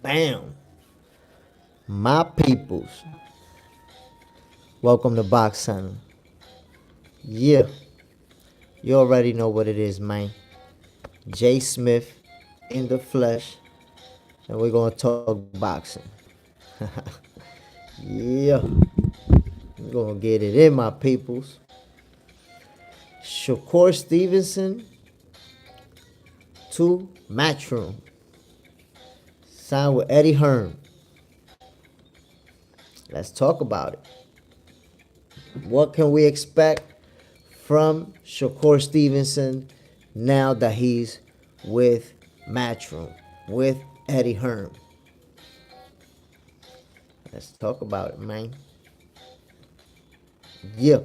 Bam. My peoples. Welcome to Box Center. Yeah. You already know what it is, man. JSmiff in the flesh. And we're going to talk boxing. Yeah. We're going to get it in, my peoples. Shakur Stevenson to Matchroom. Signed with Eddie Hearn. Let's talk about it. What can we expect from Shakur Stevenson now that he's with Matchroom, with Eddie Hearn? Let's talk about it, man. Yeah.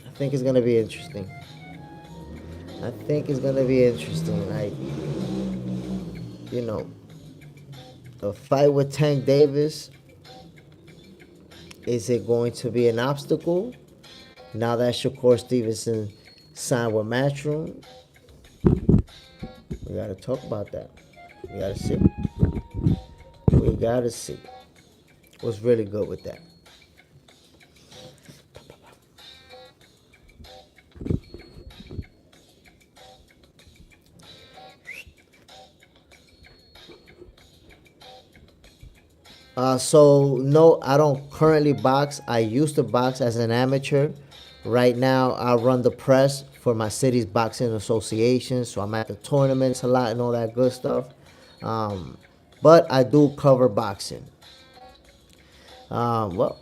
I think it's going to be interesting. Like, the fight with Tank Davis, is it going to be an obstacle now that Shakur Stevenson signed with Matchroom? We got to talk about that. We got to see. We got to see what's really good with that. So no, I don't currently box. I used to box as an amateur. Right now, I run the press for my city's boxing association, so I'm at the tournaments a lot and all that good stuff. But I do cover boxing. Well,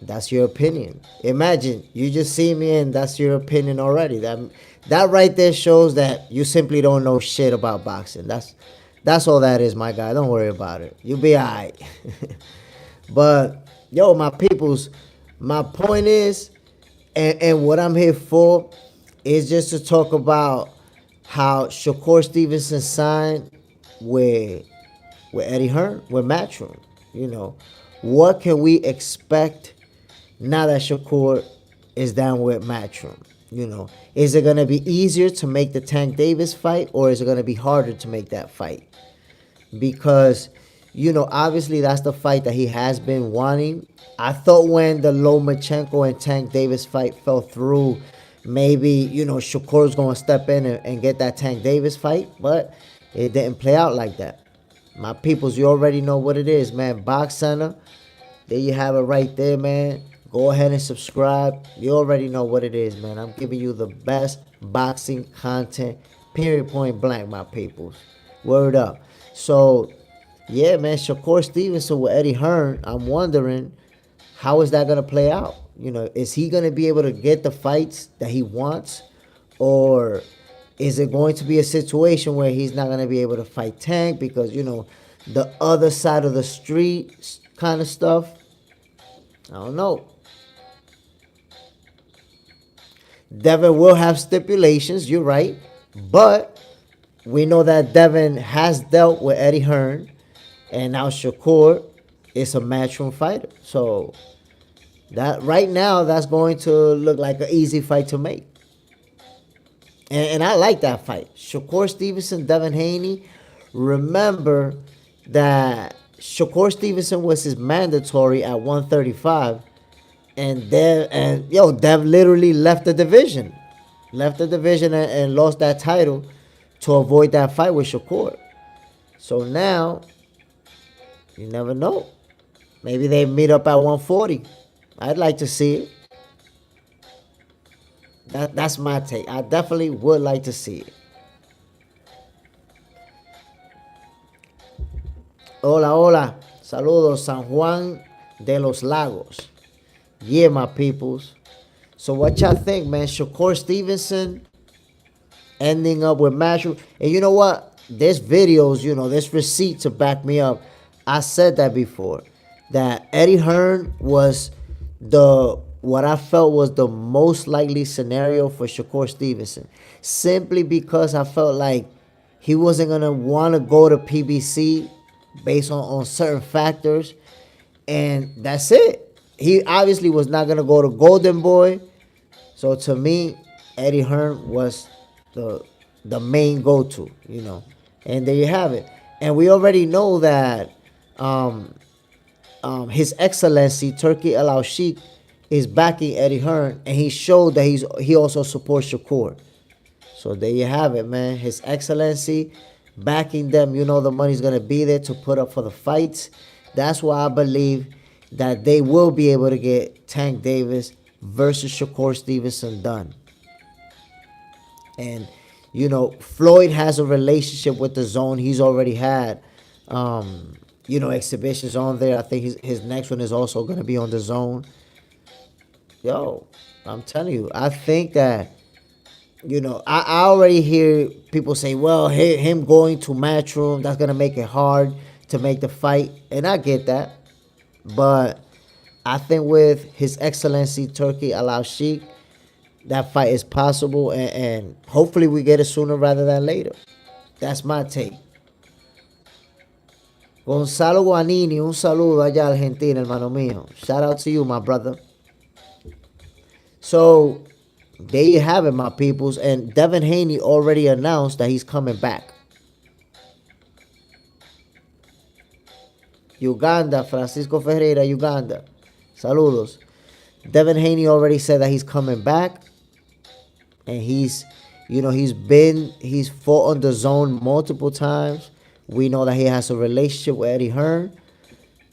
that's your opinion. Imagine you just see me and that's your opinion already. That right there shows that you simply don't know shit about boxing. That's all that is, my guy. Don't worry about it. You'll be all right. But, yo, my peoples, my point is, and what I'm here for, is just to talk about how Shakur Stevenson signed with Eddie Hearn, with Matchroom. What can we expect now that Shakur is down with Matchroom? Is it going to be easier to make the Tank Davis fight, or is it going to be harder to make that fight? Because, obviously that's the fight that he has been wanting. I thought when the Lomachenko and Tank Davis fight fell through, maybe, Shakur's going to step in and get that Tank Davis fight, but it didn't play out like that. My peoples, you already know what it is, man. Box Center, there you have it right there, man. Go ahead and subscribe. You already know what it is, man. I'm giving you the best boxing content, period, point blank, my peoples. Word up. So, yeah, man, Shakur Stevenson with Eddie Hearn, I'm wondering, how is that going to play out? Is he going to be able to get the fights that he wants? Or is it going to be a situation where he's not going to be able to fight Tank because, the other side of the street kind of stuff? I don't know. Devin will have stipulations, you're right. But we know that Devin has dealt with Eddie Hearn, and now Shakur is a Matchroom fighter. So that right now, that's going to look like an easy fight to make. And I like that fight. Shakur Stevenson, Devin Haney. Remember that Shakur Stevenson was his mandatory at 135. And Dev literally left the division. And lost that title to avoid that fight with Shakur. So now, you never know. Maybe they meet up at 140. I'd like to see it. That's my take. I definitely would like to see it. Hola, hola. Saludos, San Juan de los Lagos. Yeah, my peoples. So what y'all think, man? Shakur Stevenson ending up with Matchroom. And you know what? There's videos, there's receipts to back me up. I said that before. That Eddie Hearn was what I felt was the most likely scenario for Shakur Stevenson. Simply because I felt like he wasn't gonna want to go to PBC based on certain factors. And that's it. He obviously was not gonna go to Golden Boy. So to me, Eddie Hearn was the main go-to. And there you have it. And we already know that His Excellency Turkey Al Sheikh is backing Eddie Hearn, and he showed that he also supports Shakur. So there you have it, man. His Excellency backing them. The money's gonna be there to put up for the fights. That's why I believe that they will be able to get Tank Davis versus Shakur Stevenson done. And Floyd has a relationship with the Zone. He's already had exhibitions on there. I think his next one is also going to be on the Zone. Yo, I'm telling you, I think that I already hear people say, well, him going to Matchroom, that's going to make it hard to make the fight. And I get that. But I think with His Excellency Turkey Al Sheikh, that fight is possible, and hopefully we get it sooner rather than later. That's my take. Gonzalo Guanini, un saludo allá a Argentina, hermano mío. Shout out to you, my brother. So, there you have it, my peoples. And Devin Haney already announced that he's coming back. Uganda, Francisco Ferreira, Uganda. Saludos. Devin Haney already said that he's coming back. And he's fought on the Zone multiple times. We know that he has a relationship with Eddie Hearn.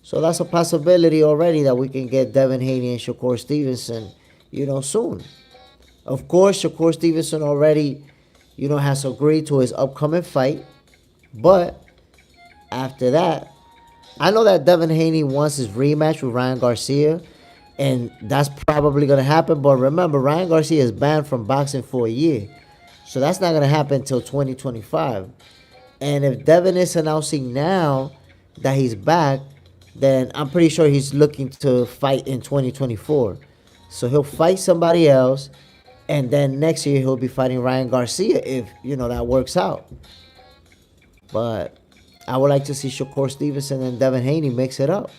So that's a possibility already that we can get Devin Haney and Shakur Stevenson, soon. Of course, Shakur Stevenson already, has agreed to his upcoming fight. But after that, I know that Devin Haney wants his rematch with Ryan Garcia. And that's probably going to happen. But remember, Ryan Garcia is banned from boxing for a year. So that's not going to happen until 2025. And if Devin is announcing now that he's back, then I'm pretty sure he's looking to fight in 2024. So he'll fight somebody else. And then next year he'll be fighting Ryan Garcia if, that works out. But I would like to see Shakur Stevenson and Devin Haney mix it up.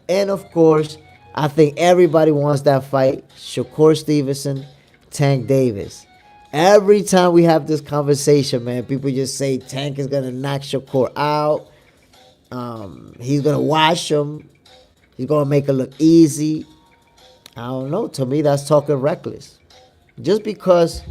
And of course, I think everybody wants that fight. Shakur Stevenson, Tank Davis. Every time we have this conversation, man, people just say Tank is going to knock Shakur out. He's going to wash him. He's going to make it look easy. I don't know. To me, that's talking reckless. Just because,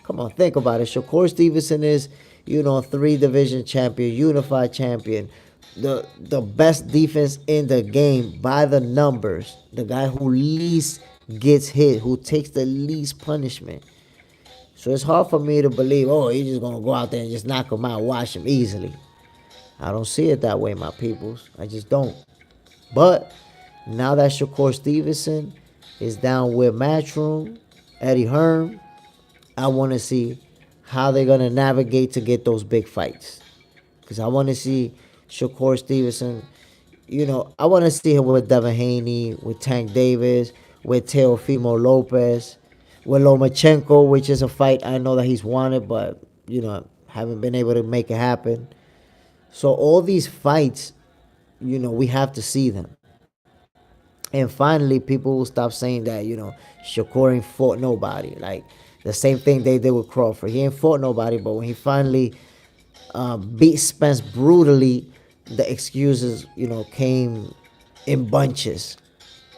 come on, think about it. Shakur Stevenson is, 3-division champion, unified champion. The best defense in the game by the numbers. The guy who least gets hit, who takes the least punishment. So it's hard for me to believe, he's just going to go out there and just knock him out, wash him easily. I don't see it that way, my peoples. I just don't. But now that Shakur Stevenson is down with Matchroom, Eddie Hearn, I want to see how they're going to navigate to get those big fights. Because I want to see Shakur Stevenson, I want to see him with Devin Haney, with Tank Davis, with Teofimo Lopez, with Lomachenko, which is a fight I know that he's wanted, but, haven't been able to make it happen. So all these fights, we have to see them. And finally, people will stop saying that, Shakur ain't fought nobody. Like, the same thing they did with Crawford. He ain't fought nobody, but when he finally beat Spence brutally, the excuses, came in bunches.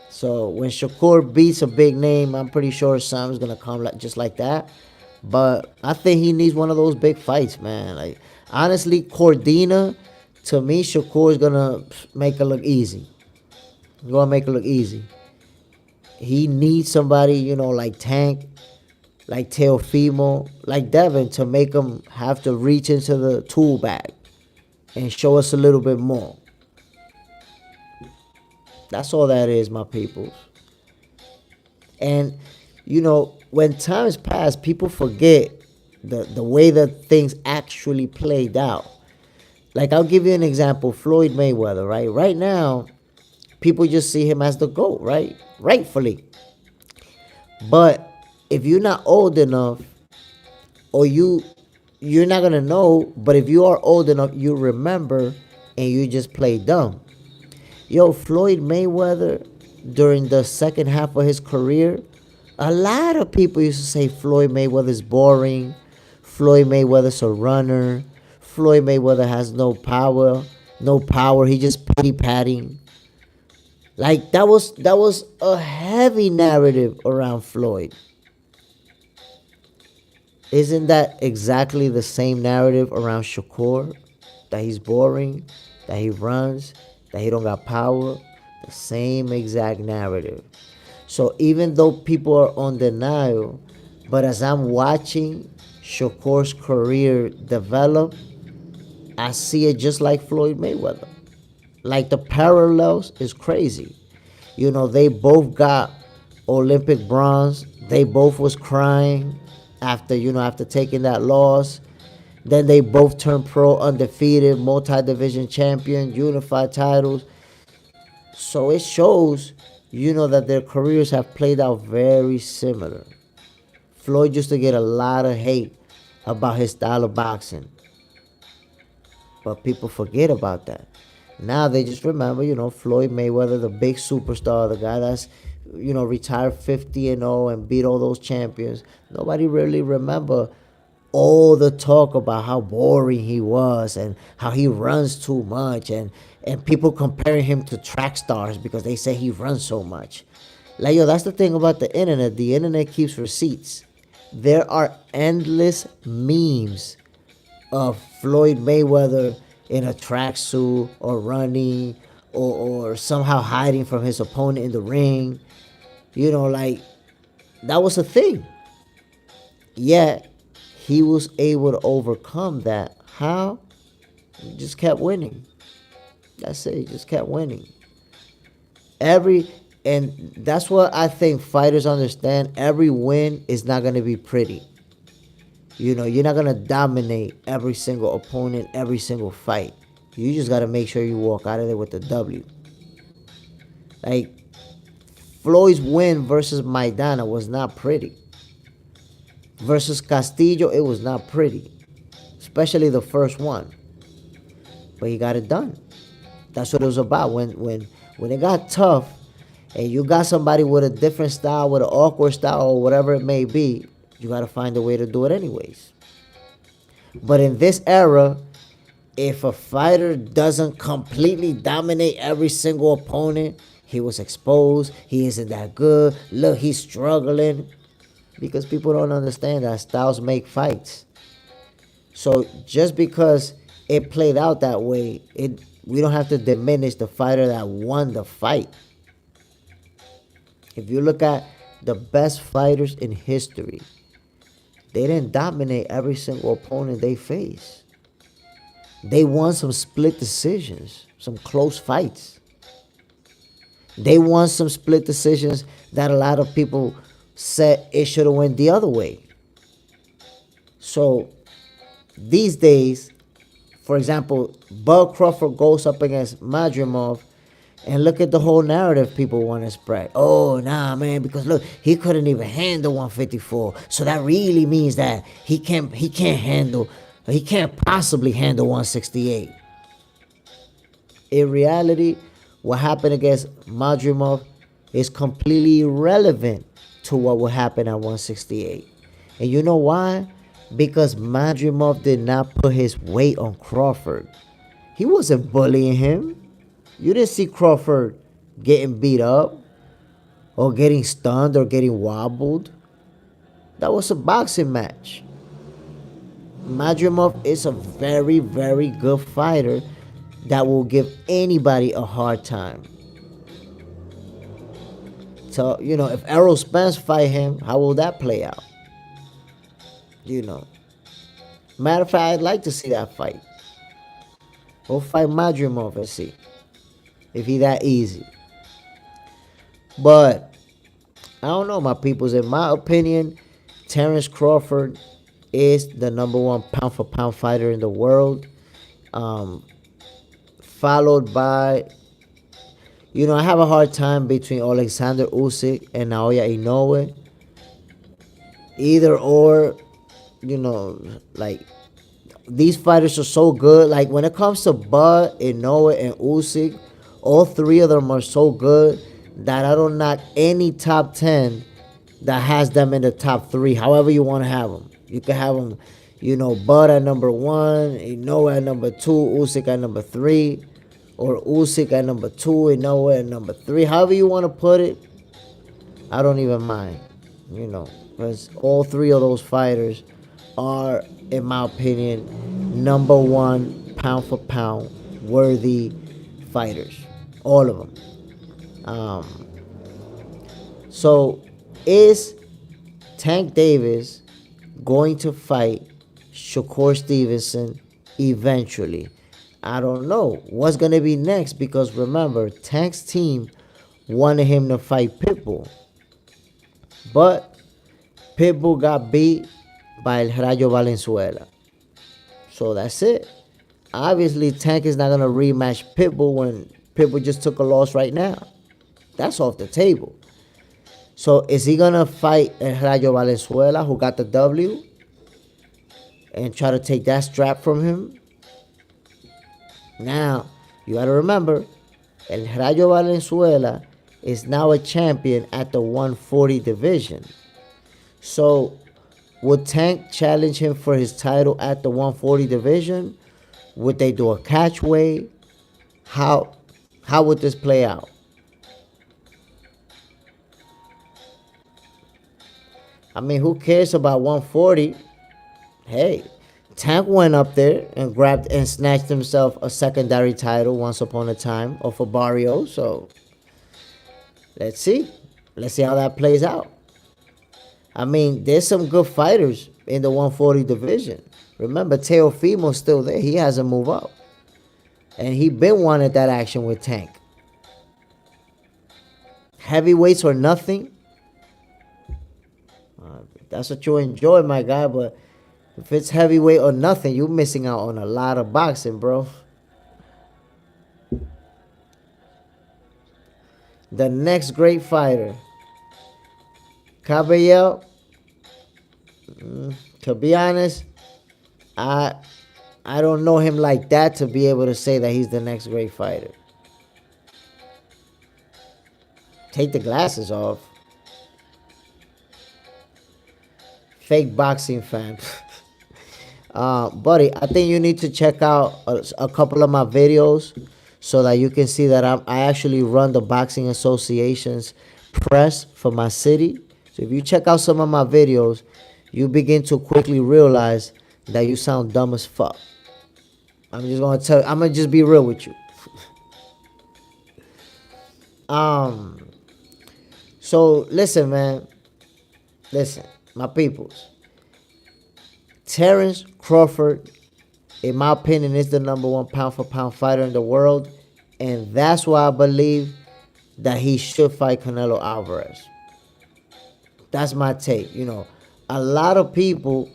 So when Shakur beats a big name, I'm pretty sure something's going to come just like that. But I think he needs one of those big fights, man. Like, honestly, Cordina, to me, Shakur is going to make it look easy. He's going to make it look easy. He needs somebody, like Tank, like Teofimo, like Devin, to make him have to reach into the tool bag and show us a little bit more. That's all that is, my peoples. And, when times pass, people forget the way that things actually played out. Like, I'll give you an example: Floyd Mayweather, right? Right now, people just see him as the GOAT, right? Rightfully. But if you're not old enough, or you're not gonna know, but if you are old enough, you remember, and you just play dumb. Yo, Floyd Mayweather, during the second half of his career, a lot of people used to say Floyd Mayweather's boring, Floyd Mayweather's a runner, Floyd Mayweather has no power, he just pity patting. Like, that was a heavy narrative around Floyd. Isn't that exactly the same narrative around Shakur? That he's boring, that he runs, that he don't got power. The same exact narrative. So even though people are on denial, but as I'm watching Shakur's career develop, I see it just like Floyd Mayweather. Like, the parallels is crazy. They both got Olympic bronze. They both was crying after taking that loss. Then they both turned pro, undefeated, multi-division champion, unified titles. So it shows, that their careers have played out very similar. Floyd used to get a lot of hate about his style of boxing, but people forget about that. Now they just remember, Floyd Mayweather, the big superstar, the guy that's, retired 50-0 and beat all those champions. Nobody really remember all the talk about how boring he was and how he runs too much, and people comparing him to track stars because they say he runs so much. Like, yo, that's the thing about the internet. The internet keeps receipts. There are endless memes of Floyd Mayweather in a tracksuit or running, or somehow hiding from his opponent in the ring. Like, that was a thing. Yet he was able to overcome that. How? He just kept winning. That's it. He just kept winning. And that's what I think fighters understand. Every win is not going to be pretty. You're not going to dominate every single opponent, every single fight. You just got to make sure you walk out of there with the W. Like, Floyd's win versus Maidana was not pretty. Versus Castillo, it was not pretty. Especially the first one. But he got it done. That's what it was about. When it got tough, and you got somebody with a different style, with an awkward style, or whatever it may be, you got to find a way to do it anyways. But in this era, if a fighter doesn't completely dominate every single opponent, he was exposed, he isn't that good, look, he's struggling. Because people don't understand that styles make fights. So just because it played out that way, we don't have to diminish the fighter that won the fight. If you look at the best fighters in history, they didn't dominate every single opponent they faced. They won some split decisions, some close fights. They won some split decisions that a lot of people said it should have went the other way. So these days, for example, Bud Crawford goes up against Madrimov, and look at the whole narrative people want to spread. Oh, nah, man, because look, he couldn't even handle 154. So that really means that he can't possibly handle 168. In reality, what happened against Madrimov is completely irrelevant to what will happen at 168. And you know why? Because Madrimov did not put his weight on Crawford. He wasn't bullying him. You didn't see Crawford getting beat up or getting stunned or getting wobbled. That was a boxing match. Madrimov is a very, very good fighter that will give anybody a hard time. So, if Errol Spence fight him, how will that play out? Matter of fact, I'd like to see that fight. Go fight Madrimov and see if he that easy. But I don't know, my peoples. In my opinion, Terrence Crawford is the number one pound for pound fighter in the world. Um, Followed by, I have a hard time between Alexander Usyk and Naoya Inoue. Either or, you know, like these fighters are so good. Like when it comes to Bud, Inoue, and Usyk, all three of them are so good that I don't knock any top 10 that has them in the top three. However you want to have them, you can have them. Bud at number one, Inoue at number two, Usyk at number three, or Usyk at number two, Inoue at number three. However you want to put it, I don't even mind. Because all three of those fighters are, in my opinion, number one pound for pound worthy fighters. All of them. So, is Tank Davis going to fight Shakur Stevenson eventually? I don't know what's going to be next, because remember, Tank's team wanted him to fight Pitbull. But Pitbull got beat by El Rayo Valenzuela. So that's it. Obviously, Tank is not going to rematch Pitbull when Pitbull just took a loss right now. That's off the table. So is he going to fight El Rayo Valenzuela, who got the W, and try to take that strap from him? Now, you got to remember, El Rayo Valenzuela is now a champion at the 140 division. So, would Tank challenge him for his title at the 140 division? Would they do a catch weight? How would this play out? I mean, who cares about 140? Hey, Tank went up there and grabbed and snatched himself a secondary title once upon a time off of Barrio. So, let's see. Let's see how that plays out. I mean, there's some good fighters in the 140 division. Remember, Teofimo's still there. He hasn't moved up. And he been wanting that action with Tank. Heavyweights or nothing. That's what you enjoy, my guy. But if it's heavyweight or nothing, you're missing out on a lot of boxing, bro. The next great fighter, Caballero. To be honest, I don't know him like that to be able to say that he's the next great fighter. Take the glasses off. Fake boxing fan. Buddy, I think you need to check out a couple of my videos so that you can see that I actually run the Boxing Association's press for my city. So if you check out some of my videos, you begin to quickly realize that you sound dumb as fuck. I'm gonna just be real with you. So listen, man. Listen, my peoples. Terrence Crawford, in my opinion, is the number one pound for pound fighter in the world. And that's why I believe that he should fight Canelo Alvarez. That's my take. A lot of people,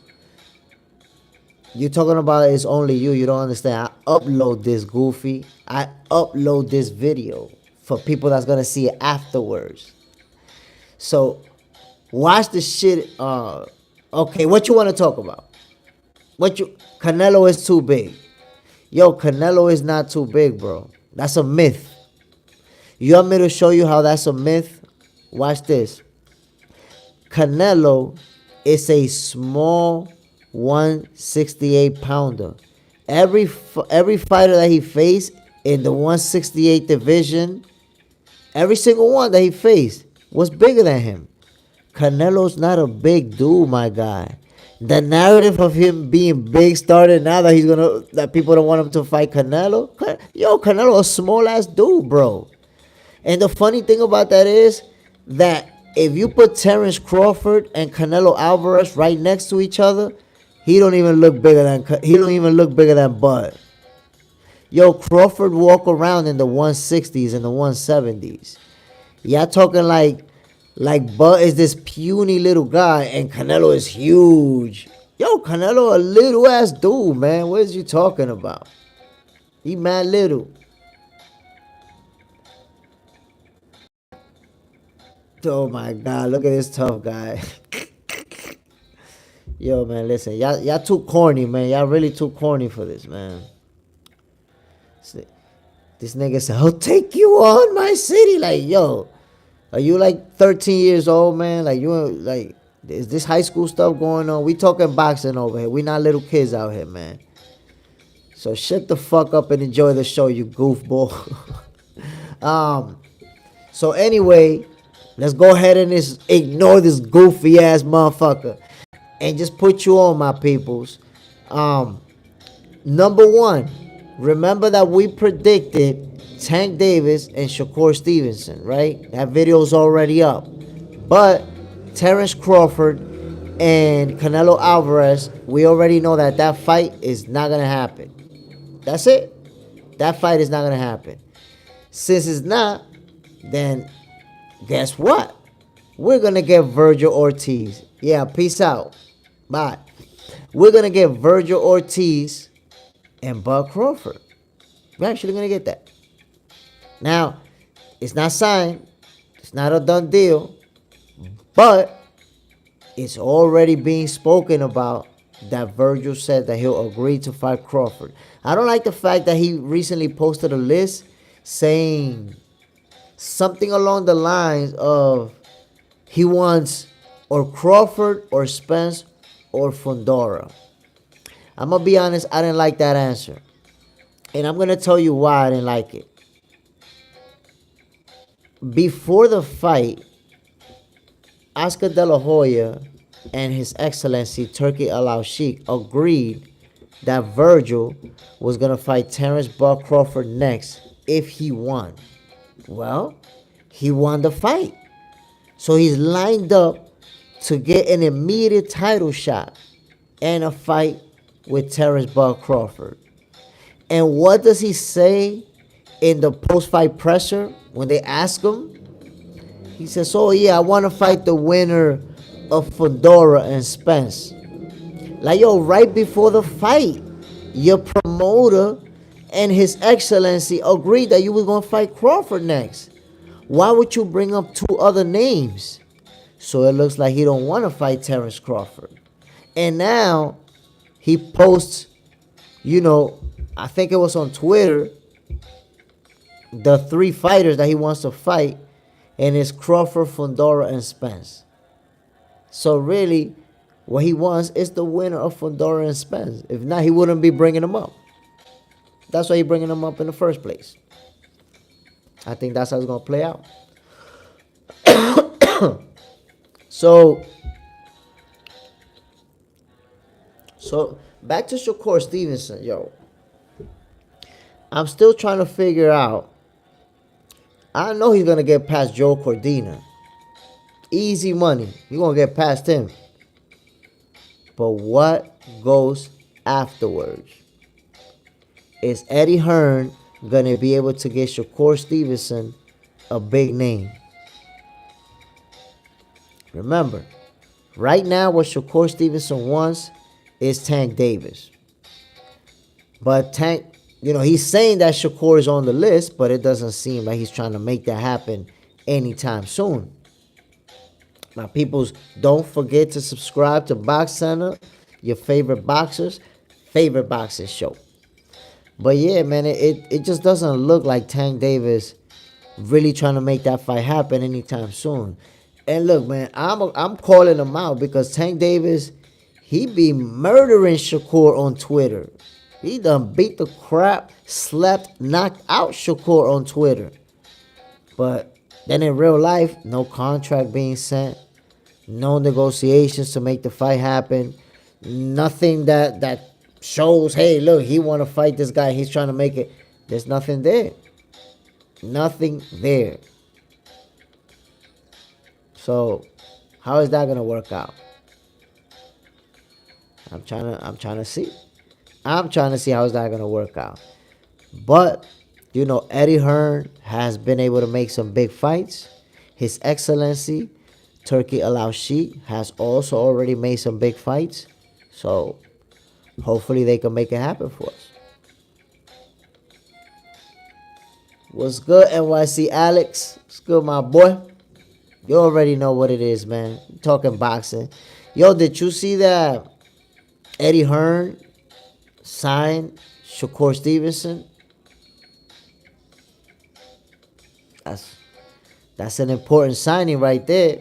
you're talking about it's only you. You don't understand. I upload this, Goofy. I upload this video for people that's going to see it afterwards. So, watch the shit. Okay, what you want to talk about? Canelo is too big. Yo, Canelo is not too big, bro. That's a myth. You want me to show you how that's a myth? Watch this. Canelo is a small 168 pounder. Every fighter that he faced in the 168 division, every single one that he faced was bigger than him. Canelo's not a big dude, my guy. The narrative of him being big started now that people don't want him to fight Canelo. Yo, Canelo a small ass dude, bro. And the funny thing about that is that if you put Terrence Crawford and Canelo Alvarez right next to each other, he don't even look bigger than Bud. Yo, Crawford walk around in the 160s and the 170s. Y'all talking like Like Bud is this puny little guy, and Canelo is huge. Yo, Canelo a little ass dude, man. What is you talking about? He mad little. Oh my God, look at this tough guy. Yo, man, listen, y'all too corny, man. Y'all really too corny for this, man. This nigga said, "I'll take you on my city." Like, yo, are you like 13 years old, man? Like, you like, is this high school stuff going on? We talking boxing over here. We not little kids out here, man. So shut the fuck up and enjoy the show, you goofball. So anyway, let's go ahead and just ignore this goofy ass motherfucker and just put you on, my peoples. Number one, remember that we predicted Tank Davis and Shakur Stevenson, right? That video's already up. But Terrence Crawford and Canelo Alvarez, we already know that that fight is not going to happen. That's it. That fight is not going to happen. Since it's not, then guess what? We're going to get Virgil Ortiz. Yeah, peace out. Bye. We're going to get Virgil Ortiz and Bud Crawford. We're actually going to get that. Now, it's not signed. It's not a done deal. But it's already being spoken about that Virgil said that he'll agree to fight Crawford. I don't like the fact that he recently posted a list saying something along the lines of he wants or Crawford or Spence or Fundora. I'm going to be honest, I didn't like that answer. And I'm going to tell you why I didn't like it. Before the fight, Oscar De La Hoya and His Excellency Turki Al-Sheikh agreed that Virgil was going to fight Terrence Bud Crawford next if he won. Well, he won the fight. So he's lined up to get an immediate title shot and a fight with Terrence Bud Crawford. And what does he say in the post-fight presser when they ask him? He says, "Oh yeah, I want to fight the winner of Fundora and Spence." Like, yo, right before the fight, your promoter and His Excellency agreed that you was going to fight Crawford next. Why would you bring up two other names? So it looks like he don't want to fight Terrence Crawford. And now he posts, I think it was on Twitter, the three fighters that he wants to fight, and it's Crawford, Fundora, and Spence. So really, what he wants is the winner of Fundora and Spence. If not, he wouldn't be bringing them up. That's why he's bringing them up in the first place. I think that's how it's going to play out. So back to Shakur Stevenson, yo. I'm still trying to figure out. I know he's going to get past Joe Cordina. Easy money. You're going to get past him. But what goes afterwards? Is Eddie Hearn going to be able to get Shakur Stevenson a big name? Remember, right now what Shakur Stevenson wants is Tank Davis. But Tank, he's saying that Shakur is on the list, but it doesn't seem like he's trying to make that happen anytime soon. Now, peoples, don't forget to subscribe to Box Center, your favorite boxer's favorite boxing show. But yeah, man, it just doesn't look like Tank Davis really trying to make that fight happen anytime soon. And look, man, I'm calling him out because Tank Davis, he be murdering Shakur on Twitter. He done beat the crap, slept, knocked out Shakur on Twitter. But then in real life, no contract being sent, no negotiations to make the fight happen, nothing that shows, hey, look, he want to fight this guy, he's trying to make it. There's nothing there. Nothing there. So, how is that going to work out? I'm trying to see. I'm trying to see how is that going to work out. But, Eddie Hearn has been able to make some big fights. His Excellency Turkey Al Sheikh has also already made some big fights. So hopefully they can make it happen for us. What's good, NYC Alex? What's good, my boy? You already know what it is, man. Talking boxing. Yo, did you see that Eddie Hearn signed Shakur Stevenson? That's an important signing right there.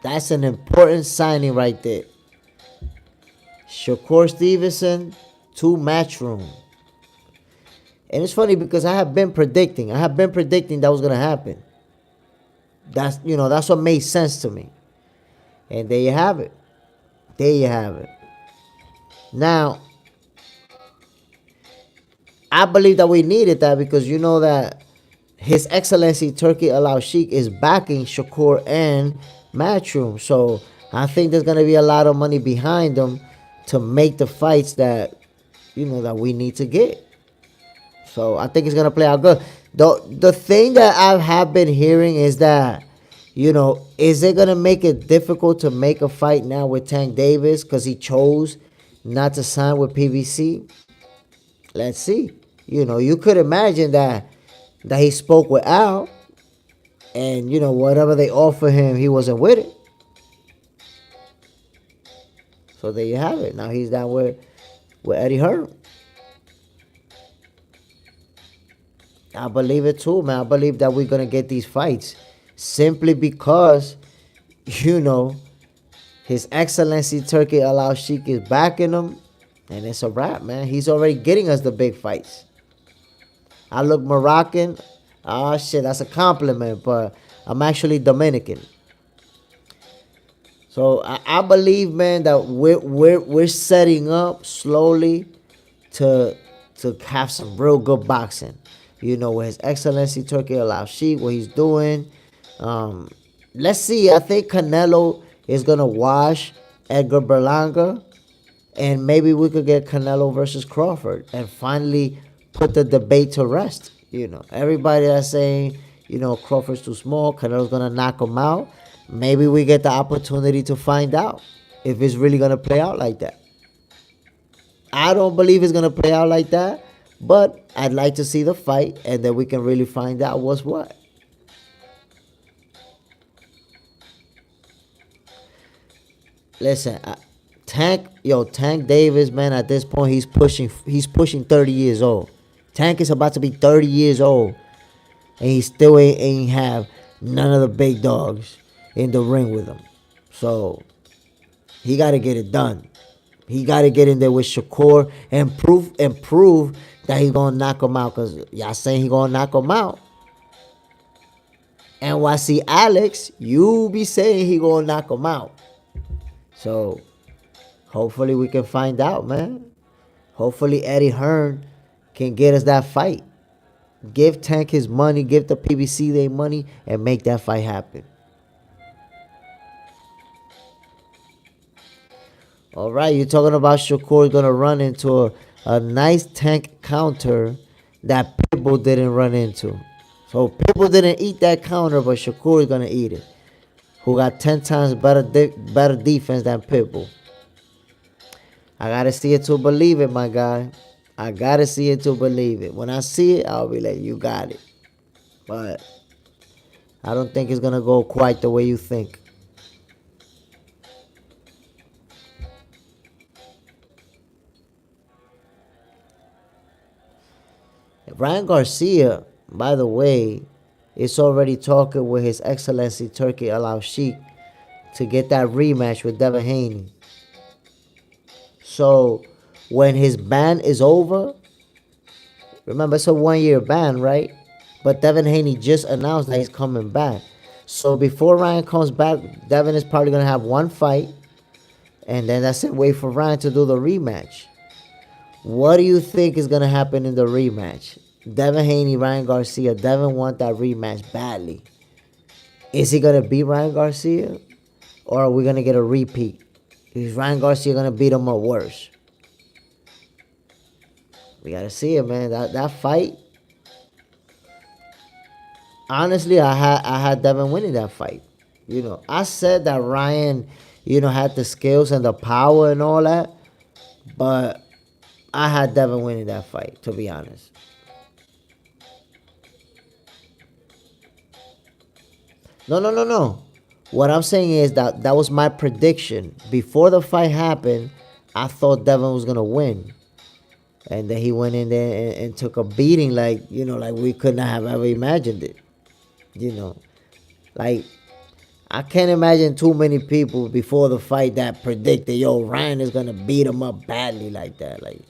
That's an important signing right there. Shakur Stevenson to Matchroom. And it's funny because I have been predicting that was gonna happen. That's what made sense to me. And there you have it. There you have it. Now, I believe that we needed that because you know that His Excellency Turkey Al Sheikh is backing Shakur and Matchroom. So I think there's gonna be a lot of money behind them to make the fights that that we need to get. So I think it's gonna play out good. The thing that I have been hearing is that, is it gonna make it difficult to make a fight now with Tank Davis because he chose not to sign with PBC? Let's see. You could imagine that he spoke with Al, and whatever they offer him, he wasn't with it. So there you have it. Now he's down with Eddie Hearn. I believe it too, man. I believe that we're gonna get these fights simply because, His Excellency Turkey Al Sheikh is backing him, and it's a wrap, man. He's already getting us the big fights. I look Moroccan. Oh shit, that's a compliment, but I'm actually Dominican. So I believe, man, that we're setting up slowly to have some real good boxing. With His Excellency Turkey Al Sheikh, what he's doing. Let's see. I think Canelo is gonna wash Edgar Berlanga, and maybe we could get Canelo versus Crawford and finally put the debate to rest. Everybody that's saying, Crawford's too small, Canelo's gonna knock him out. Maybe we get the opportunity to find out if it's really gonna play out like that. I don't believe it's gonna play out like that, but I'd like to see the fight, and then we can really find out what's what. Listen, Tank Davis, man, at this point he's pushing 30 years old. Tank is about to be 30 years old, and he still ain't have none of the big dogs in the ring with him. So he got to get it done. He got to get in there with Shakur and prove that he's gonna knock him out. Cause y'all saying he gonna knock him out. NYC Alex, you be saying he gonna knock him out. So hopefully we can find out, man. Hopefully Eddie Hearn can get us that fight. Give Tank his money, give the PBC their money, and make that fight happen. All right, you're talking about Shakur going to run into a nice Tank counter that Pitbull didn't run into. So Pitbull didn't eat that counter, but Shakur is going to eat it. Who got 10 times better defense than Pitbull. I got to see it to believe it, my guy. I got to see it to believe it. When I see it, I'll be like, you got it. But I don't think it's going to go quite the way you think. Ryan Garcia, by the way, is already talking with His Excellency Turkey Al Sheikh to get that rematch with Devin Haney. So when his ban is over, remember it's a 1-year ban, right? But Devin Haney just announced that he's coming back. So before Ryan comes back, Devin is probably going to have one fight, and then that's it. Wait for Ryan to do the rematch. What do you think is going to happen in the rematch? Devin Haney, Ryan Garcia. Devin want that rematch badly. Is he going to beat Ryan Garcia? Or are we going to get a repeat? Is Ryan Garcia going to beat him or worse? We got to see it, man. That fight. Honestly, I had Devin winning that fight. I said that Ryan, had the skills and the power and all that, but I had Devin winning that fight, to be honest. No, no, no, no. What I'm saying is that was my prediction. Before the fight happened, I thought Devin was gonna win. And then he went in there and took a beating like, like we could not have ever imagined it. You know. Like, I can't imagine too many people before the fight that predicted, yo, Ryan is gonna beat him up badly like that. Like,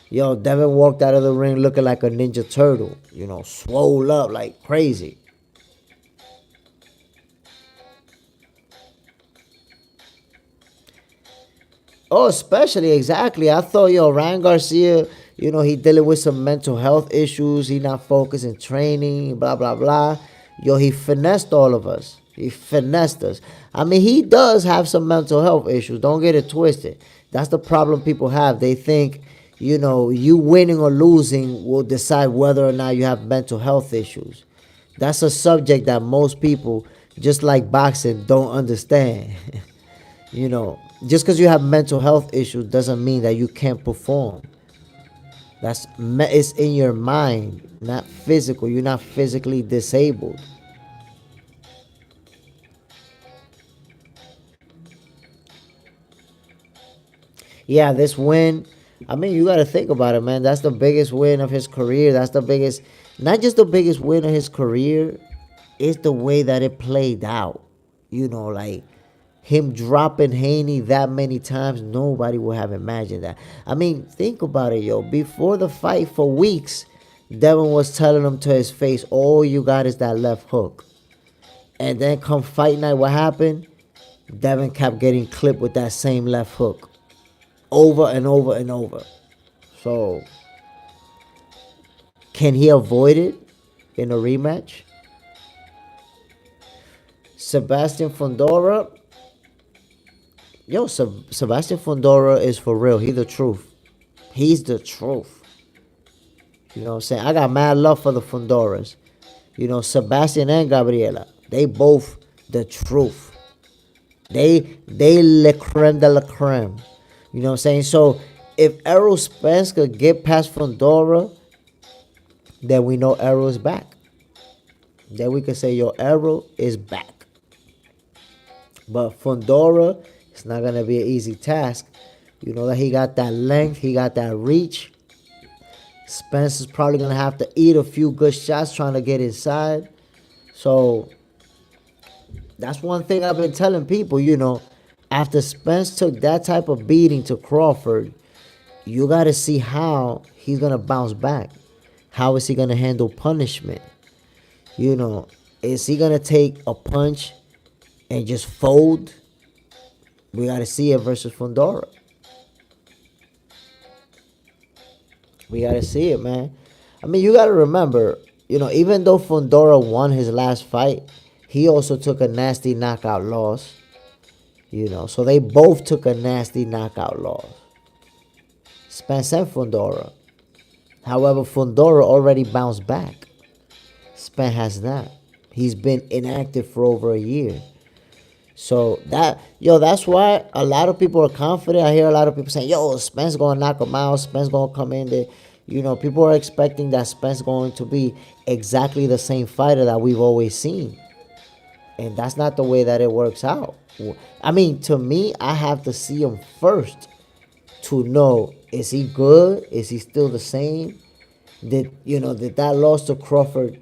yo, Devin walked out of the ring looking like a Ninja Turtle, swole up like crazy. Oh, especially, exactly. I thought, Ryan Garcia, he dealing with some mental health issues. He not focused in training, blah, blah, blah. Yo, he finessed all of us. He finessed us. I mean, he does have some mental health issues. Don't get it twisted. That's the problem people have. They think, you winning or losing will decide whether or not you have mental health issues. That's a subject that most people, just like boxing, don't understand. Just because you have mental health issues doesn't mean that you can't perform. It's in your mind, not physical. You're not physically disabled. Yeah, this win. I mean, you got to think about it, man. That's the biggest win of his career. That's the biggest, not just the biggest win of his career. It's the way that it played out. Like him dropping Haney that many times, nobody would have imagined that. I mean, think about it, yo. Before the fight, for weeks, Devin was telling him to his face, all you got is that left hook. And then come fight night, what happened? Devin kept getting clipped with that same left hook. Over and over and over. So, can he avoid it in a rematch? Sebastian Fundora, Sebastian Fundora is for real. He's the truth. He's the truth. You know what I'm saying? I got mad love for the Fundoras. Sebastian and Gabriela. They both the truth. They le creme de la creme. You know what I'm saying? So if Errol Spence could get past Fundora, then we know Errol is back. Then we can say, yo, Errol is back. But Fundora, it's not going to be an easy task. You know that he got that length. He got that reach. Spence is probably going to have to eat a few good shots trying to get inside. So that's one thing I've been telling people, after Spence took that type of beating to Crawford, you got to see how he's going to bounce back. How is he going to handle punishment? Is he going to take a punch and just fold? We got to see it versus Fundora. We got to see it, man. I mean, you got to remember, even though Fundora won his last fight, he also took a nasty knockout loss. So they both took a nasty knockout loss. Spence and Fundora. However, Fundora already bounced back. Spence has not. He's been inactive for over a year. So that's why a lot of people are confident. I hear a lot of people saying, yo, Spence gonna knock him out. Spence gonna come in there. People are expecting that Spence going to be exactly the same fighter that we've always seen. And that's not the way that it works out. I mean, to me, I have to see him first to know, is he good? Is he still the same? Did that loss to Crawford,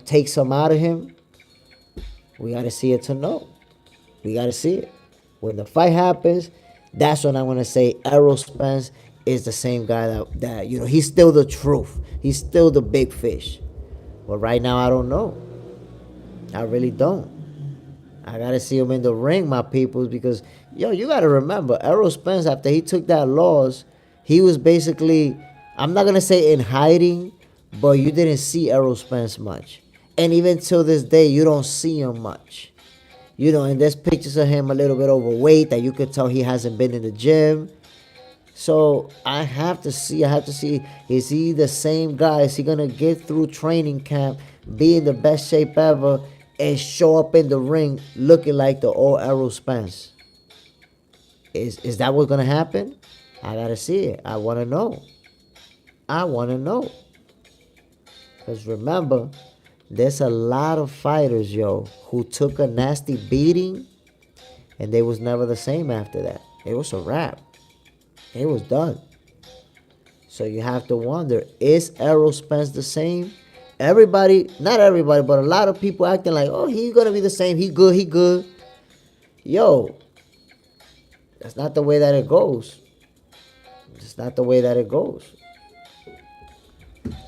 take some out of him? We got to see it to know. We got to see it. When the fight happens, that's when I'm going to say Errol Spence is the same guy that he's still the truth. He's still the big fish. But right now, I don't know. I really don't. I got to see him in the ring, my peoples, because, you got to remember, Errol Spence, after he took that loss, he was basically, I'm not going to say in hiding, but you didn't see Errol Spence much. And even till this day, you don't see him much. And there's pictures of him a little bit overweight that you could tell he hasn't been in the gym. So I have to see, is he the same guy? Is he going to get through training camp, be in the best shape ever, and show up in the ring looking like the old Errol Spence. Is that what's gonna happen? I gotta see it. I wanna know. I wanna know. Because remember, there's a lot of fighters, yo, who took a nasty beating and they was never the same after that. It was a wrap. It was done. So you have to wonder, is Errol Spence the same? Everybody, not everybody, but a lot of people acting like, oh, he's going to be the same. He good. Yo, that's not the way that it goes. It's not the way that it goes.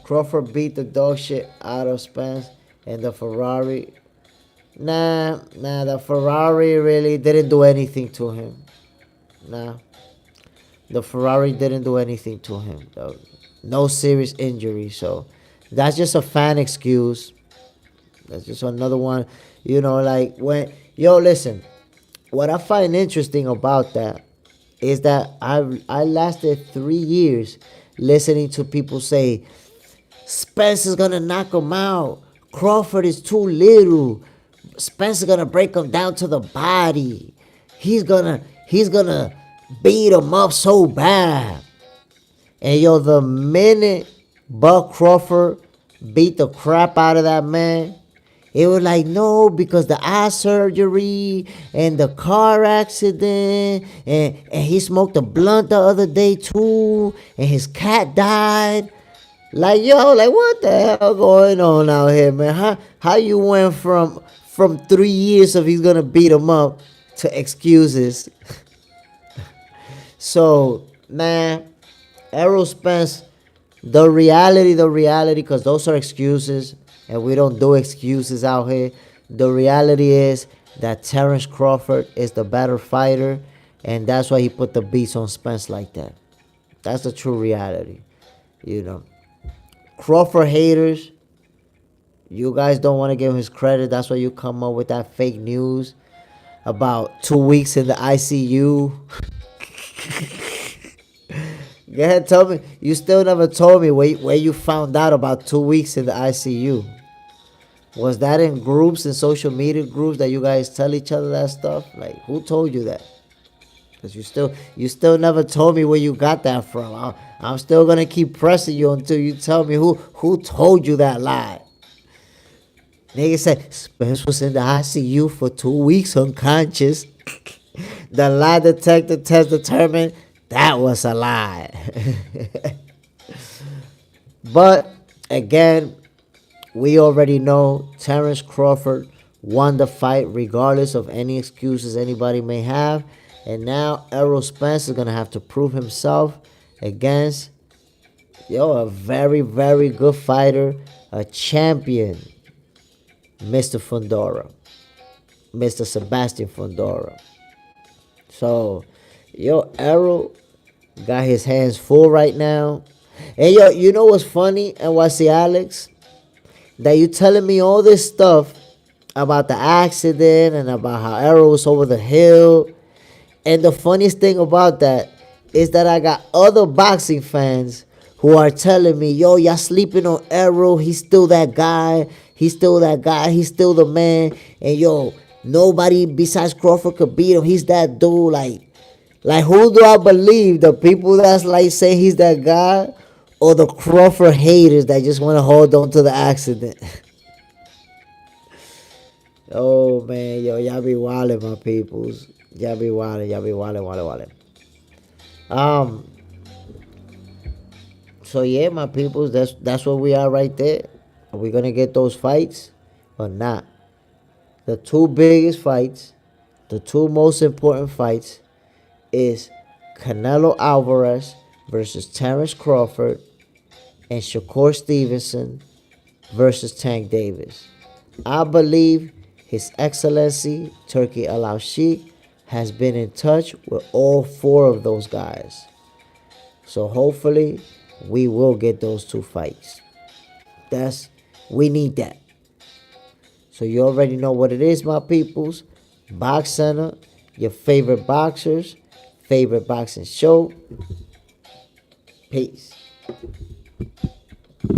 Crawford beat the dog shit out of Spence and the Ferrari. Nah, the Ferrari really didn't do anything to him. Nah. The Ferrari didn't do anything to him. No serious injury. So that's just a fan excuse. That's just another one. You know, like when, yo, listen, what I find interesting about that is that I lasted 3 years listening to people say, Spence is going to knock him out. Crawford is too little. Spence is going to break him down to the body. He's gonna beat him up so bad. And yo, the minute Buck Crawford beat the crap out of that man, it was like, no, because the eye surgery and the car accident and he smoked a blunt the other day too and his cat died. Like, yo, like what the hell going on out here, man? How you went from 3 years of he's gonna beat him up to excuses? So, man, Errol Spence, the reality, because those are excuses, and we don't do excuses out here. The reality is that Terrence Crawford is the better fighter, and that's why he put the beats on Spence like that. That's the true reality, you know. Crawford haters, you guys don't want to give him his credit. That's why you come up with that fake news about 2 weeks in the ICU. Go ahead, tell me. You still never told me where you found out about 2 weeks in the ICU. Was that in groups, in social media groups that you guys tell each other that stuff? Like, who told you that? Because you still never told me where you got that from. I'm still gonna keep pressing you until you tell me who told you that lie. Nigga said Spence was in the ICU for 2 weeks unconscious. The lie detector test determined that was a lie. But again, we already know Terrence Crawford won the fight regardless of any excuses anybody may have. And now Errol Spence is going to have to prove himself against, a very, very good fighter, a champion, Mr. Fundora, Mr. Sebastian Fundora. So, Errol got his hands full right now. And you know what's funny, NYC Alex? That you telling me all this stuff about the accident and about how Errol was over the hill. And the funniest thing about that is that I got other boxing fans who are telling me, y'all sleeping on Errol. He's still that guy. He's still the man. And nobody besides Crawford could beat him. He's that dude. Like who do I believe? The people that's like saying he's that guy, or the Crawford haters that just want to hold on to the accident? Oh man, y'all be wildin', my peoples. Y'all be wildin'. So yeah, my peoples, that's where we are right there. Are we gonna get those fights or not? The two biggest fights, the two most important fights, is Canelo Alvarez versus Terrence Crawford and Shakur Stevenson versus Tank Davis. I believe His Excellency Turki Al-Sheikh has been in touch with all four of those guys. So hopefully we will get those two fights. We need that. So you already know what it is, my peoples. Box Center, your favorite boxers, favorite boxing show. Peace.